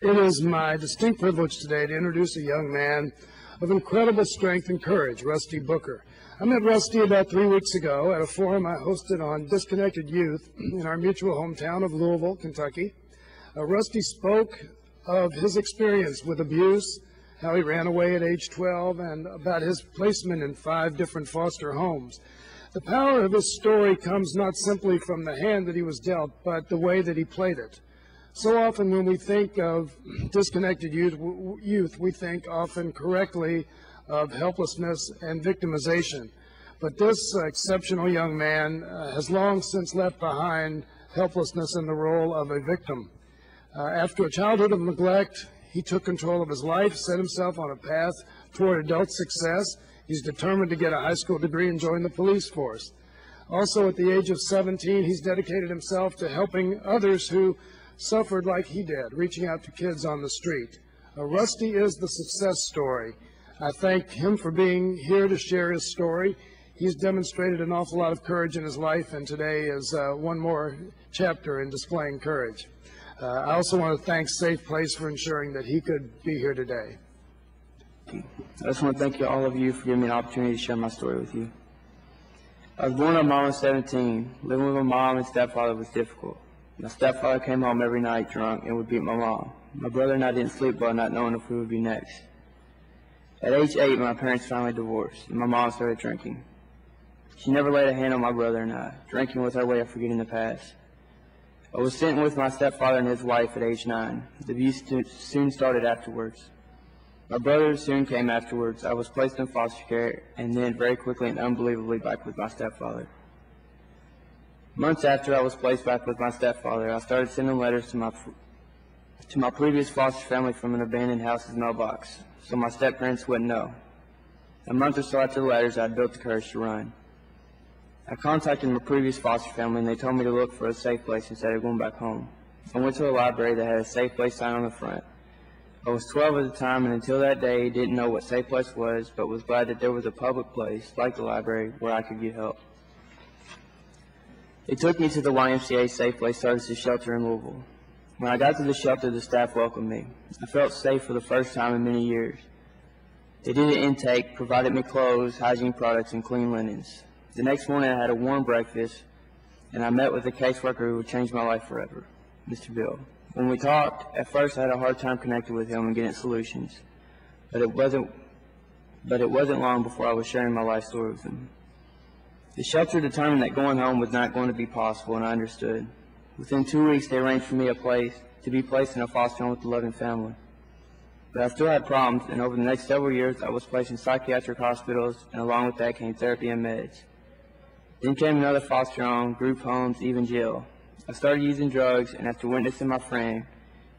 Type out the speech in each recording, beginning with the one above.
It is my distinct privilege today to introduce a young man of incredible strength and courage, Rusty Booker. I met Rusty about 3 weeks ago at a forum I hosted on disconnected youth in our mutual hometown of Louisville, Kentucky. Rusty spoke of his experience with abuse, how he ran away at age 12, and about his placement in 5 different foster homes. The power of his story comes not simply from the hand that he was dealt, but the way that he played it. So often when we think of disconnected youth, we think often correctly of helplessness and victimization. But this exceptional young man has long since left behind helplessness in the role of a victim. After a childhood of neglect, he took control of his life, set himself on a path toward adult success. He's determined to get a high school degree and join the police force. Also, at the age of 17, he's dedicated himself to helping others who suffered like he did, reaching out to kids on the street. Rusty is the success story. I thank him for being here to share his story. He's demonstrated an awful lot of courage in his life, and today is one more chapter in displaying courage. I also want to thank Safe Place for ensuring that he could be here today. I just want to thank all of you for giving me an opportunity to share my story with you. I was born on Mom at 17. Living with my mom and stepfather was difficult. My stepfather came home every night drunk and would beat my mom. My brother and I didn't sleep well, not knowing if we would be next. At age 8, my parents finally divorced, and my mom started drinking. She never laid a hand on my brother and I. Drinking was our way of forgetting the past. I was sent with my stepfather and his wife at age 9. The abuse soon started afterwards. My brother soon came afterwards. I was placed in foster care, and then very quickly and unbelievably back with my stepfather. Months after I was placed back with my stepfather, I started sending letters to my previous foster family from an abandoned house's mailbox, so my step-parents wouldn't know. A month or so after the letters, I had built the courage to run. I contacted my previous foster family, and they told me to look for a safe place instead of going back home. I went to a library that had a safe place sign on the front. I was 12 at the time, and until that day, didn't know what safe place was, but was glad that there was a public place, like the library, where I could get help. They took me to the YMCA Safe Place Services shelter in Louisville. When I got to the shelter, the staff welcomed me. I felt safe for the first time in many years. They did an intake, provided me clothes, hygiene products, and clean linens. The next morning, I had a warm breakfast, and I met with a caseworker who would change my life forever, Mr. Bill. When we talked, at first I had a hard time connecting with him and getting solutions, but it wasn't long before I was sharing my life story with him. The shelter determined that going home was not going to be possible, and I understood. Within 2 weeks, they arranged for me to be placed in a foster home with a loving family. But I still had problems, and over the next several years, I was placed in psychiatric hospitals, and along with that came therapy and meds. Then came another foster home, group homes, even jail. I started using drugs, and after witnessing my friend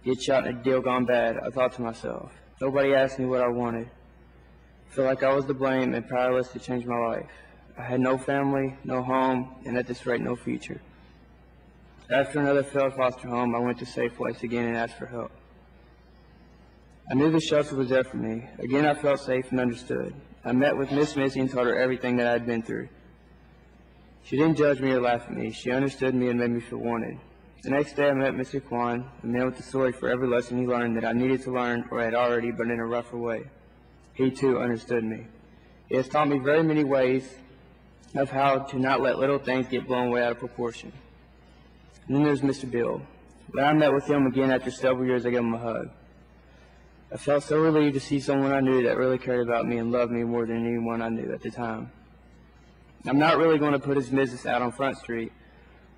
get shot in a deal gone bad, I thought to myself, nobody asked me what I wanted. I felt like I was to blame and powerless to change my life. I had no family, no home, and at this rate, no future. After another failed foster home, I went to Safe Place again and asked for help. I knew the shelter was there for me. Again, I felt safe and understood. I met with Miss Missy and told her everything that I had been through. She didn't judge me or laugh at me. She understood me and made me feel wanted. The next day, I met Mr. Kwan, a man with a story for every lesson he learned that I needed to learn or had already, but in a rougher way. He, too, understood me. He has taught me very many ways of how to not let little things get blown way out of proportion. And then there's Mr. Bill. When I met with him again after several years, I gave him a hug. I felt so relieved to see someone I knew that really cared about me and loved me more than anyone I knew at the time. I'm not really going to put his business out on Front Street,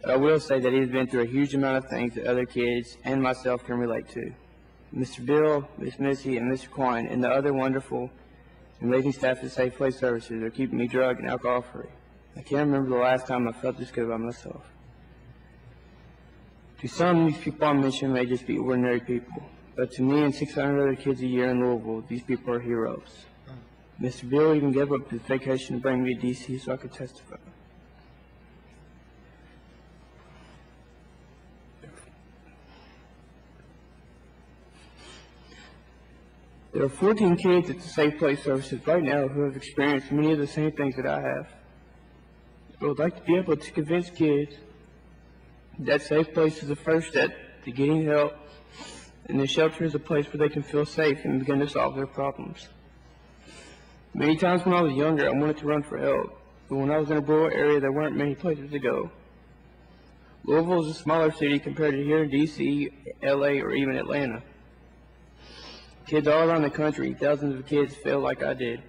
but I will say that he's been through a huge amount of things that other kids and myself can relate to. Mr. Bill, Miss Missy, and Mr. Quine, and the other wonderful, amazing staff at Safe Place Services are keeping me drug and alcohol free. I can't remember the last time I felt this good about myself. To some, these people I mentioned may just be ordinary people, but to me and 600 other kids a year in Louisville, these people are heroes. Mr. Bill even gave up his vacation to bring me to D.C. so I could testify. There are 14 kids at the Safe Place Services right now who have experienced many of the same things that I have. I would like to be able to convince kids that Safe Place is the first step to getting help and the shelter is a place where they can feel safe and begin to solve their problems. Many times when I was younger, I wanted to run for help, but when I was in a rural area, there weren't many places to go. Louisville is a smaller city compared to here in D.C., L.A., or even Atlanta. Kids all around the country, thousands of kids feel like I did.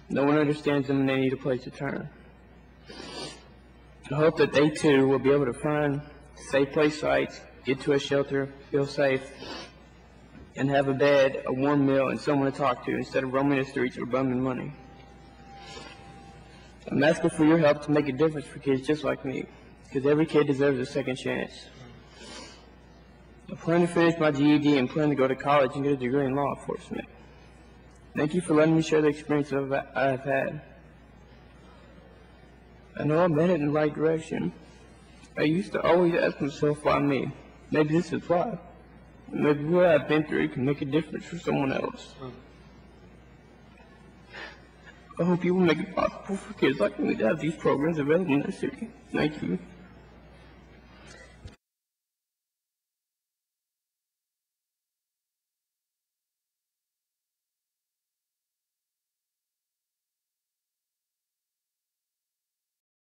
No one understands them and they need a place to turn. I hope that they too will be able to find safe place sites, get to a shelter, feel safe, and have a bed, a warm meal, and someone to talk to instead of roaming the streets or bumming money. I'm asking for your help to make a difference for kids just like me, because every kid deserves a second chance. I plan to finish my GED and plan to go to college and get a degree in law enforcement. Thank you for letting me share the experience I've had. I know I'm headed in the right direction. I used to always ask myself, why me? Maybe this is why. Maybe what I've been through can make a difference for someone else. I hope you will make it possible for kids like me to have these programs available in the city. Thank you.